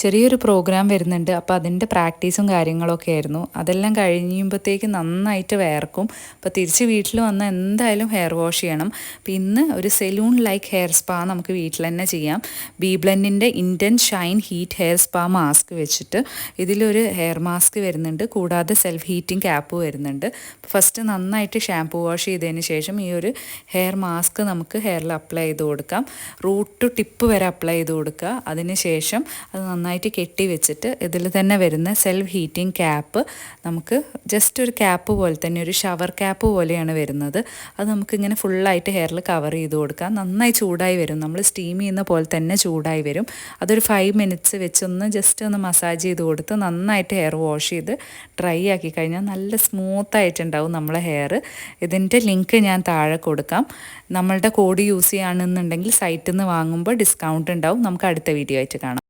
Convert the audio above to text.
ചെറിയൊരു പ്രോഗ്രാം വരുന്നുണ്ട്. അപ്പോൾ അതിൻ്റെ പ്രാക്ടീസും കാര്യങ്ങളൊക്കെ ആയിരുന്നു. അതെല്ലാം കഴിയുമ്പോഴത്തേക്ക് നന്നായിട്ട് വേർക്കും. അപ്പോൾ തിരിച്ച് വീട്ടിൽ വന്നാൽ എന്തായാലും ഹെയർ വാഷ് ചെയ്യണം. അപ്പോൾ ഇന്ന് ഒരു സെലൂൺ ലൈക്ക് ഹെയർ സ്പാ നമുക്ക് വീട്ടിൽ തന്നെ ചെയ്യാം. ബി ബ്ലെൻഡിൻ്റെ intense shine heat hair spa mask വെച്ചിട്ട് ഇതിലൊരു ഹെയർ മാസ്ക് വരുന്നുണ്ട്. കൂടാതെ സെൽഫ് ഹീറ്റിംഗ് ക്യാപ്പ് വരുന്നുണ്ട്. ഫസ്റ്റ് നന്നായിട്ട് ഷാംപൂ വാഷ് ചെയ്തതിന് ശേഷം ഈ ഒരു ഹെയർ മാസ്ക് നമുക്ക് ഹെയറിൽ അപ്ലൈ ചെയ്ത് കൊടുക്കാം. റൂട്ട് ടു ടിപ്പ് വരെ അപ്ലൈ ചെയ്ത് കൊടുക്കുക. അതിന് ശേഷം അത് നന്നായിട്ട് കെട്ടി വെച്ചിട്ട് ഇതിൽ തന്നെ വരുന്ന സെൽഫ് ഹീറ്റിംഗ് ക്യാപ്പ് നമുക്ക് ജസ്റ്റ് ഒരു ക്യാപ്പ് പോലെ തന്നെ ഒരു ഷവർ ക്യാപ്പ് പോലെയാണ് വരുന്നത്. അത് നമുക്കിങ്ങനെ ഫുള്ളായിട്ട് ഹെയറിൽ കവർ ചെയ്ത് കൊടുക്കാം. നന്നായി ചൂടായി വരും. നമ്മൾ സ്റ്റീം ചെയ്യുന്ന പോലെ തന്നെ ചൂടായി വരും. അതൊരു 5 മിനിറ്റ്സ് വെച്ചൊന്ന് ജസ്റ്റ് ഒന്ന് മസാജ് ചെയ്ത് കൊടുത്ത് നന്നായിട്ട് ഹെയർ വാഷ് ചെയ്ത് ഡ്രൈ ആക്കി കഴിഞ്ഞാൽ നല്ല സ്മൂത്തായിട്ടുണ്ടാവും നമ്മളെ ഹെയർ. ഇതിൻ്റെ ലിങ്ക് ഞാൻ താഴെ കൊടുക്കാം. നമ്മളുടെ കോഡ് യൂസ് ചെയ്യുകയാണെന്നുണ്ടെങ്കിൽ സൈറ്റിൽ നിന്ന് വാങ്ങുമ്പോൾ ഡിസ്കൗണ്ട് ഉണ്ടാവും. നമുക്ക് അടുത്ത വീഡിയോ ആയിട്ട് കാണാം.